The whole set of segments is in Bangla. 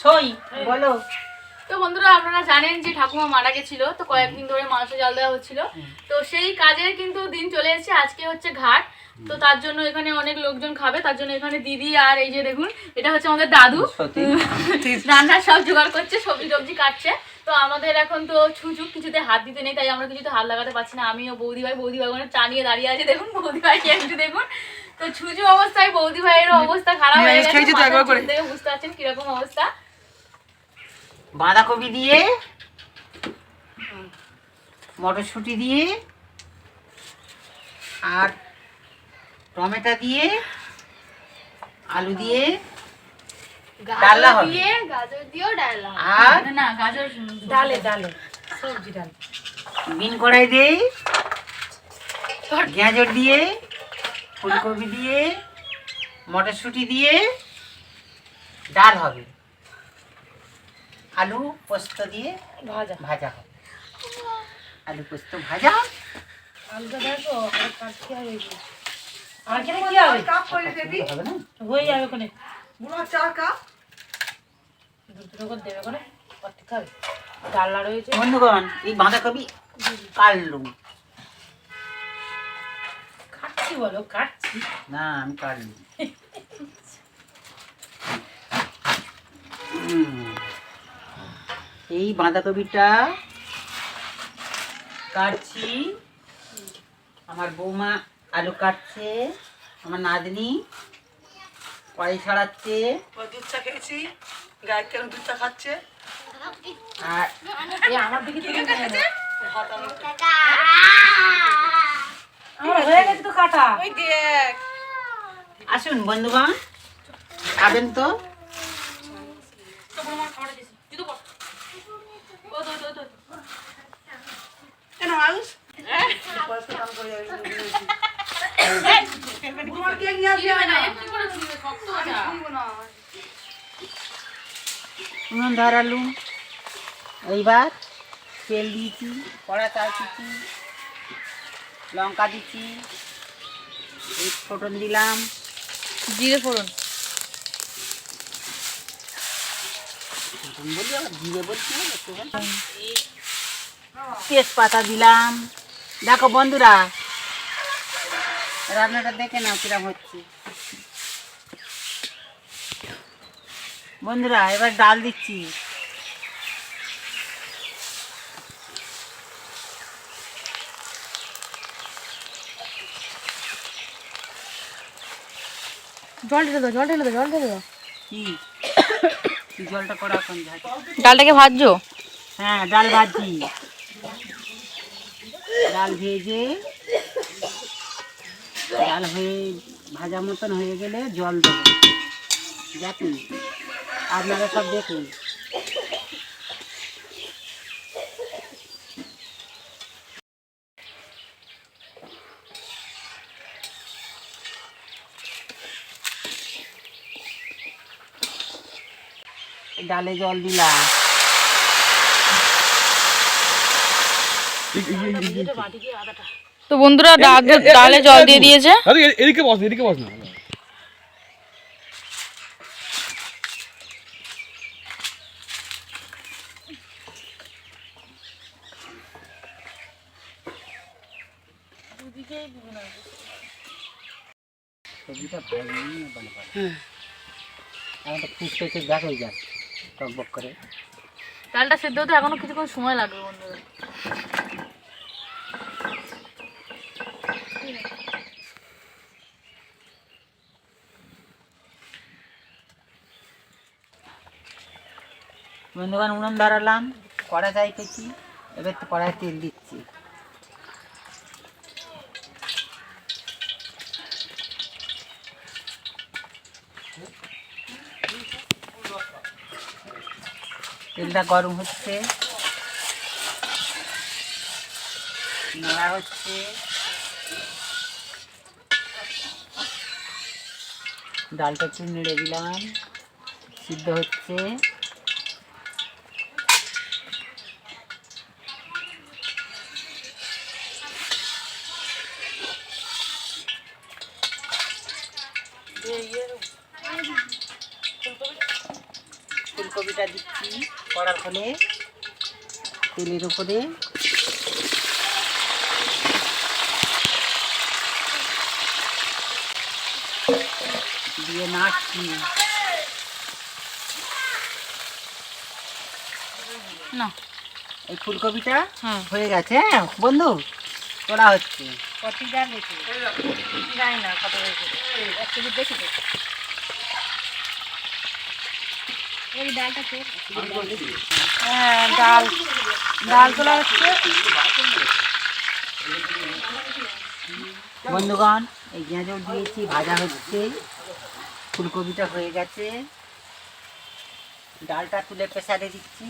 সই বলো। তো বন্ধুরা আপনারা জানেন যে ঠাকুমা মারা গেছিল, তো কয়েকদিন ধরে মাংস জাল দেওয়া হচ্ছিল। তো সেই কাজের কিন্তু দিন চলে এসেছে, আজকে হচ্ছে ঘাট। তো তার জন্য এখানে অনেক লোকজন খাবে, তার জন্য এখানে দিদি আর এই যে দেখুন এটা হচ্ছে আমাদের দাদু রান্নার সব জোগাড় করছে, সবজি টবজি কাটছে। তো আমাদের এখন তো ছুঁচুক কিছুতে হাত দিতে নেই, তাই আমরা কিছুতে হাত লাগাতে পারছি না। আমিও বৌদি ভাই ওখানে টানিয়ে দাঁড়িয়ে আছে, দেখুন বৌদি ভাইকে একটু দেখুন। তো ছুঁচু অবস্থায় বৌদি ভাইয়েরও অবস্থা খারাপ হয়ে গেছে, দেখে বুঝতে পারছেন কিরকম অবস্থা। বাঁধাকপি দিয়ে, মটরশুঁটি দিয়ে, আর টমেটো দিয়ে, আলু দিয়ে ডালনা হবে, গাজর দিয়েও ডালনা, আর না গাজর ডালে ডালে সবজি ডাল, বিন কড়াই দিয়ে, গাজর দিয়ে, ফুলকপি দিয়ে, মটরশুঁটি দিয়ে ডাল হবে, আলু পোস্ত দিয়ে ভাজা ভাজা হবে, আলু পোস্ত ভাজা। আলুটা দেখো কাটতে হবে, আর কেন কি হবে কাপ করে দেবি হবে না, হয়ে যাবে কোনে বুড়ো 4 কাপ দুটো করে দেবে কোনে কত খাবে। ডালনা রয়েছে বন্ধুগণ, এই বাঁধাকপি কাটলুম, কাটছি বলো কাটছি না আমি কাটলুম। এই বাঁধাকপিটা কাটছি, আমার বৌমা আলু কাটছে, আমার নাতনি কড়াই ছাড়াচ্ছে, দুধ চা খেয়েছি, গায়ের থেকে দুধ চা খাচ্ছে। আর এই আমার দিকে থেকে ভাত আমি আমার হয়ে গেছে তো কাটা। ওই দেখ, আসুন বন্ধুগণ, খাবেন তো। কেন আউস পয়সা দাম করে যাবে বুড়ো কে নিয়ে আসবে না শুনবো না। উনুন ধরালুম, এইবার তেল দিয়েছি, কড়া চাল দিচ্ছি, লঙ্কা দিচ্ছি, এই ফোড়ন দিলাম, জিরে ফোড়ন, বলি আবার জিরে বলছি না, তেজপাতা দিলাম। দেখো বন্ধুরা, রান্নাটা দেখে নাও কিরম হচ্ছে। বন্ধুরা এবার ডাল দিচ্ছি, জল ঢেলে দাও, জল ঢেলে দাও, জল ঢেলে দাও। কি জলটা কড়া কোন যায়, ডালটাকে ভাজছো? হ্যাঁ ডাল ভাজি, ডাল ভেজে ডাল হয়ে ভাজা মতন হয়ে গেলে জল দেবো, দেখুন আপনারা সব দেখুন। ডালে জল দিলাম, তো বন্ধুরা ডালে জল দিয়ে দিয়েছে। এদিকে বস না। সবজিটা ভালো নিয়ে এখন তো ফুটতে দেখাই যায় টকবক করে। ডালটা সেদ্ধ হতে এখনো কিছুক্ষণ সময় লাগবে বন্ধুরা। বন্ধুগণ উনুন ধরালাম, কড়া চাইতেছি, এবার তো কড়াই তেল দিচ্ছি, তেলটা গরম হচ্ছে, নাড়া হচ্ছে, ডালটা একটু নেড়ে দিলাম, সিদ্ধ হচ্ছে, ফুলকপিটা দিচ্ছি কড়ার ফলে তেলের উপরে। দিয়ে নাড়ছি। না এই ফুলকপিটা হ্যাঁ হয়ে গেছে। হ্যাঁ বন্ধু, তোলা হচ্ছে। কটি ডাল রেখে জানি না কত রেখে একটু দেখি তো এই ডালটা তো হ্যাঁ ডাল ডাল তোলা হচ্ছে। বন্ধুগণ, এই গাজর দিয়েছি, ভাজা হচ্ছে, ফুলকপিটা হয়ে গেছে, ডালটা তুলে প্রেসারে দিচ্ছি।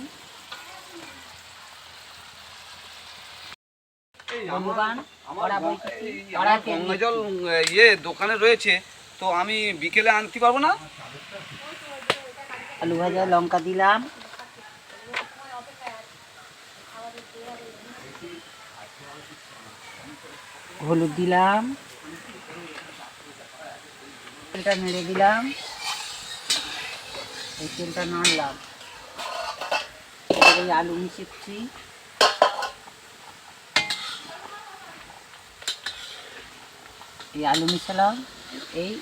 বন্ধুগণ, কড়া বইতেছি, কড়াইতে গঙ্গা জল দোকানে রয়েছে, তো আমি বিকেলে আনতে পারবো না? আলু ভাজা, লঙ্কা দিলাম, হলুদ দিলাম, তেলটা নেড়ে দিলাম, এই তেলটা নাড়লাম, এই আলু মিশিয়েছি, এই আলু মিশালাম, এই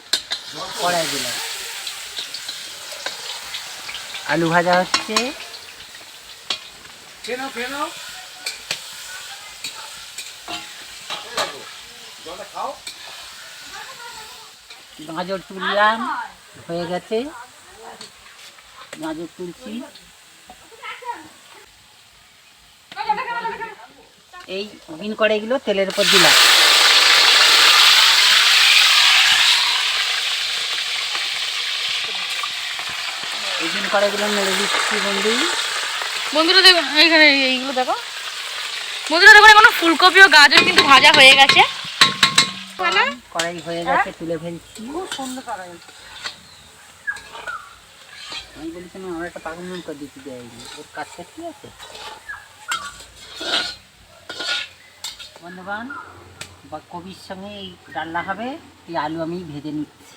কড়াই দিলাম, আলু ভাজা হচ্ছে। গাজর তুললাম, হয়ে গেছে, গাজর তুলছি। এই গ্রিন কড়াইগুলো তেলের উপর দিলাম। এই গ্রিন কড়াইগুলো নেড়ে দিচ্ছি বন্ধু। বন্ধুরা দেখুন এইখানে এইগুলো দেখো বন্ধুরা, দেখুন এখন ফুলকপি ও গাজর কিন্তু ভাজা হয়ে গেছে। কড়াই হয়ে গেছে, তুলে ফেলছি। খুব সুন্দর কড়াই। আমি বলেছিলাম আমার একটা পাগল মন করে দিতে দেয়নি, ওর কাজটা ঠিক আছে। বন্ধুগণ, বা কবির সঙ্গে এই রান্না হবে, এই আলু আমি ভেজে নিচ্ছি।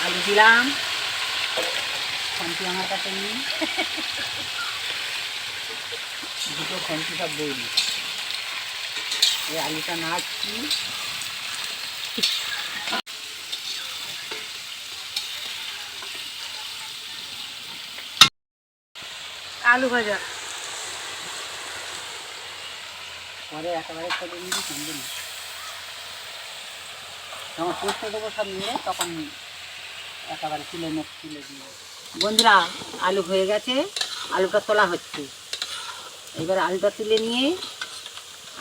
আলু দিলাম, খান্তি আমার কাছে নিই, দুটো খান্তি সব বইলি। এই আলুটা নাড়ছি, আলু ভাজা পরে একেবারে করে নিবি, সঙ্গে না যখন করতে দেবো সব নিয়ে, তখন একেবারে তুলে দিয়ে। বন্ধুরা, আলু হয়ে গেছে, আলুটা তোলা হচ্ছে। এবার আলুটা তুলে নিয়ে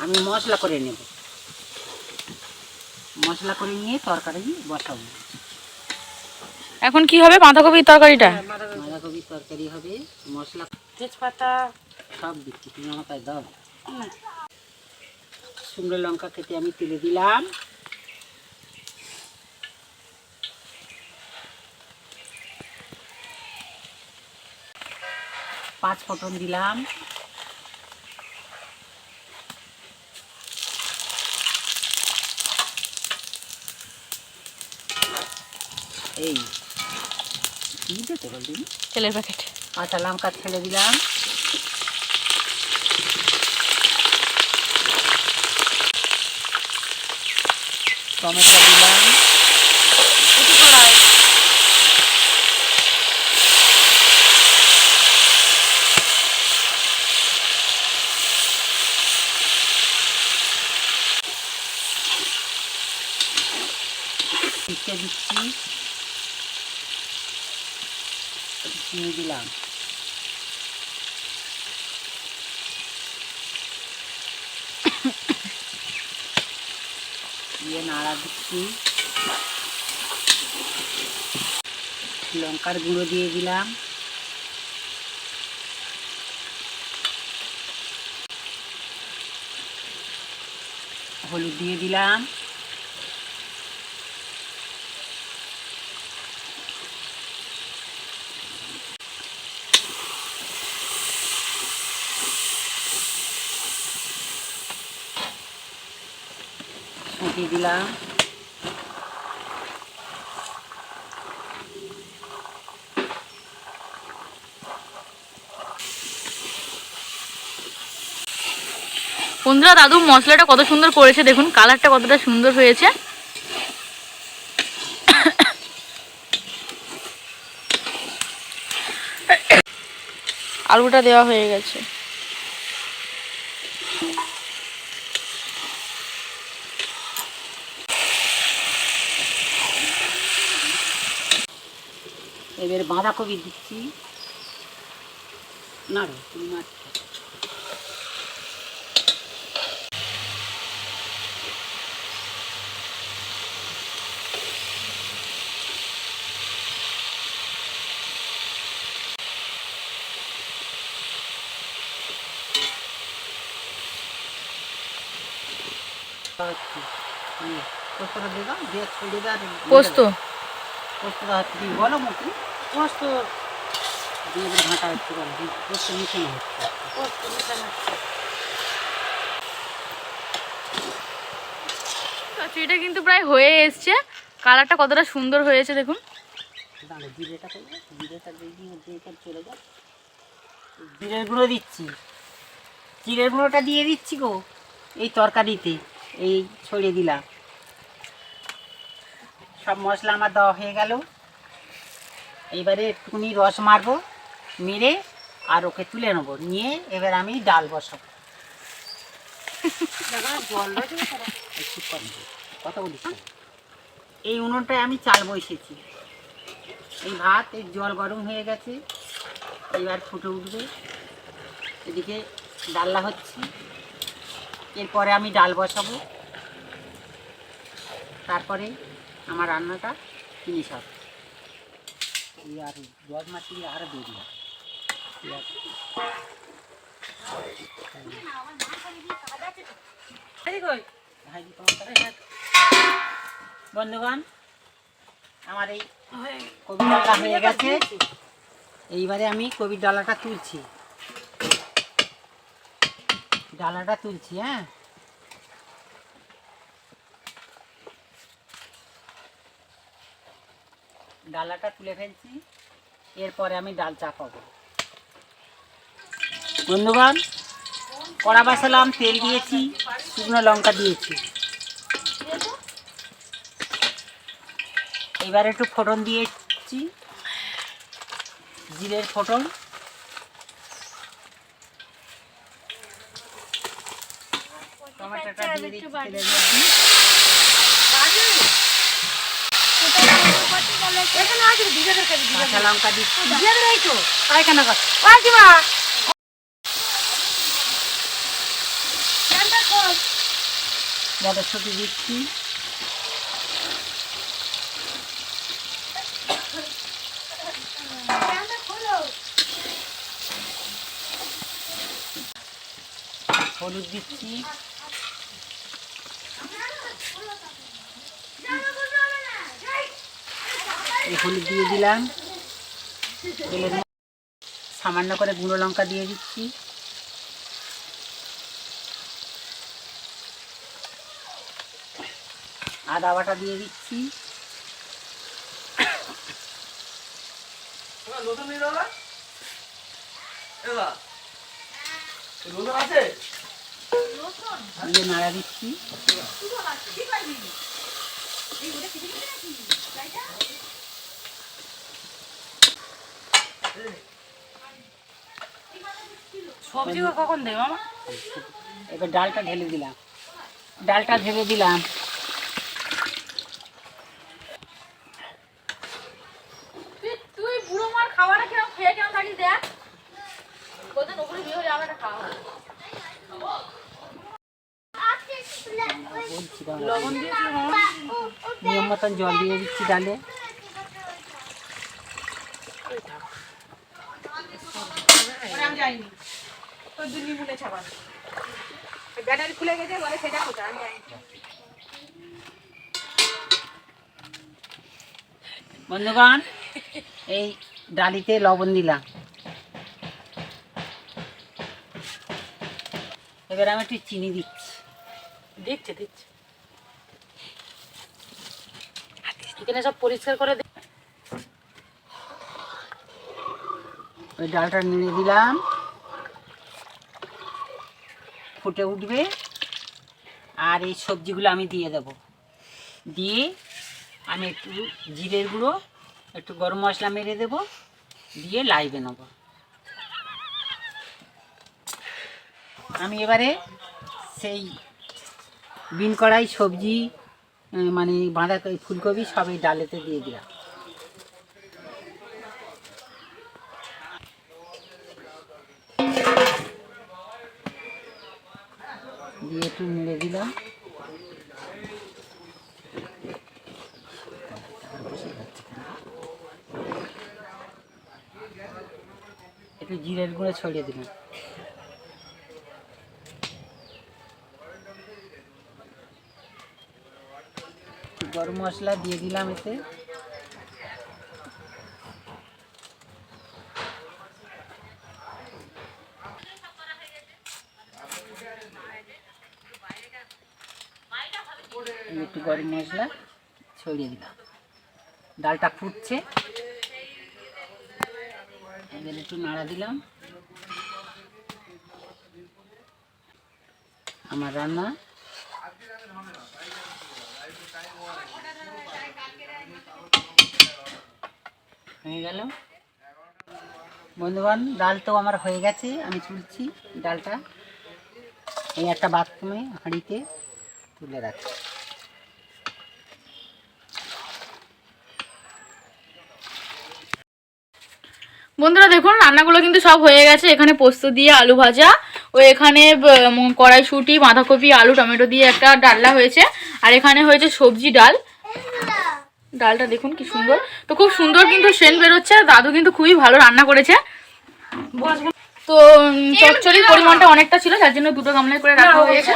আমি মশলা করে নেব, মশলা করে নিয়ে তরকারি বসাবো। এখন কি হবে বাঁধাকপির তরকারিটা? বাঁধাকপির তরকারি হবে, মশলা তেজপাতা সব দিচ্ছি, তুমি আমাকে দাও। শুকনো লঙ্কা কেটে আমি তুলে দিলাম, পাঁচ ফোড়ন দিলাম, এই দিতে বলছি তেলের প্যাকেট, কাঁচা লঙ্কা ছেড়ে দিলাম, টমেটো দিলাম, দিচ্ছি, চিনি দিলাম, দিয়ে নাড়া দিচ্ছি, লঙ্কার গুঁড়ো দিয়ে দিলাম, হলুদ দিয়ে দিলাম, ছুটি দিলাম, বন্ধুরা দাদু মশলাটা কত সুন্দর করেছে, দেখুন কালারটা কতটা সুন্দর হয়েছে। আলুটা দেওয়া হয়ে গেছে। এবারে বাঁধাকপি দিচ্ছি। না রে তুমি মাছ খাও। পোস্তটা দিয়ে দাও, দিয়ে ছড়িয়ে দাও। পোস্ত পোস্তটা দিয়ে বলো মুখে পোস্ত দিয়ে ঘাঁটা হচ্ছে, বলো পোস্ত মিশানো হচ্ছে। পোস্ত মিশানো হচ্ছে। এটা কিন্তু প্রায় হয়ে এসছে, কালারটা কতটা সুন্দর হয়েছে দেখুন। দাঁড়া জিরেটা করবে, জিরেটা দিয়ে চলে যাও। জিরের গুঁড়ো দিচ্ছি, জিরের গুঁড়োটা দিয়ে দিচ্ছি গো এই তরকারিতে। এই ছড়িয়ে দিলাম। সব মশলা আমার দেওয়া হয়ে গেল। এইবারে একটুখানি রস মারবো, মেরে আর ওকে তুলে নেবো, নিয়ে এবার আমি ডাল বসাবো। কথা বলিস না। এই উনুনটায় আমি চাল বসেছি। এই ভাত, এই জল গরম হয়ে গেছে, এবার ফুটে উঠবে। এদিকে ডালনা হচ্ছে, এরপরে আমি ডাল বসাবো, তারপরে আমার রান্নাটা ফিনিশ হবে। এই আর জল মাটি আর দেরি হবে। বন্ধুগণ, আমার এই কবির ডালা হয়ে গেছে। এইবারে আমি কবির ডালাটা তুলছি, ডালাটা তুলছি। হ্যাঁ, ডালাটা তুলে ফেলছি, এরপরে আমি ডাল চাপাবো। বন্ধুগণ, কড়া বসালাম, তেল দিয়েছি, শুকনো লঙ্কা দিয়েছি। এবার একটু ফোড়ন দিয়েছি, জিরের ফোড়ন। টমেটোটা দিয়ে দিচ্ছি তেলের মধ্যে। কাঁচা লঙ্কা দিচ্ছি। পায়খানা কর মটরশুঁটি দিচ্ছি। হলুদ দিচ্ছি। এই হলুদ দিয়ে দিলাম। সামান্য করে গুঁড়ো লঙ্কা দিয়ে দিচ্ছি। আদা বাটা দিয়ে দিচ্ছি। দিয়ে নাড়া দিচ্ছি। সবজি কখন দেয় মামা? এবার ডালটা ঢেলে দিলাম, ডালটা ঢেলে দিলাম। তুই বুড়ো মার খাওয়াটা কিরম খেয়ে কেমন থাকিস দেখ, বলতে নকুরি বিয়ে হলে আমরা খাওয়া বলছি লবণ দিয়েছি, নিয়ম মতন জল দিয়ে দিচ্ছি ডালে। যাইনি তোর দিল্লি মুলে ছাপা ব্যাটারি খুলে গেছে বলে সেটা কোথায় আমি যাইনি। বন্ধুগণ, এই ডালিতে লবণ দিলাম। এবার আমি একটু চিনি দিচ্ছি। দিচ্ছে এখানে সব পরিষ্কার করে ওই ডালটা নেড়ে দিলাম। ফুটে উঠবে আর এই সবজিগুলো আমি দিয়ে দেব। দিয়ে আমি একটু জিরের গুঁড়ো একটু গরম মশলা মেরে দেব, দিয়ে লাইবে নেব। আমি এবারে সেই বিন কড়াই সবজি মানে বাঁধাকপি ফুলকপি সব এই ডালেতে দিয়ে দিলাম। দিয়ে একটু নেড়ে দিলাম। একটু জিরের গুঁড়ো ছড়িয়ে দিলাম। গরম মশলা দিয়ে দিলাম এতে। একটু গরম মশলা ছড়িয়ে দিলাম। ডালটা ফুটছে, এবার একটু নাড়া দিলাম। আমার রান্না হয়ে গেল। বন্ধুগণ, ডাল তো আমার হয়ে গেছে, আমি তুলছি ডালটা। এই একটা বাথরুমে হাঁড়িতে তুলে রাখছি। বন্ধুরা দেখুন, রান্নাগুলো কিন্তু সব হয়ে গেছে। এখানে পোস্ত দিয়ে আলু ভাজা, ও এখানে কড়াইশুঁটি, বাঁধাকপি, আলু, টমেটো দিয়ে একটা ডালনা হয়েছে। আর এখানে হয়েছে সবজি ডাল। ডালটা দেখুন কি সুন্দর, তো খুব সুন্দর কিন্তু সেন্ট বেরোচ্ছে। দাদু কিন্তু খুবই ভালো রান্না করেছে। তো চচ্চড়ির পরিমাণটা অনেকটা ছিল, যার জন্য দুটো গামলায় করে রাখা হয়েছে।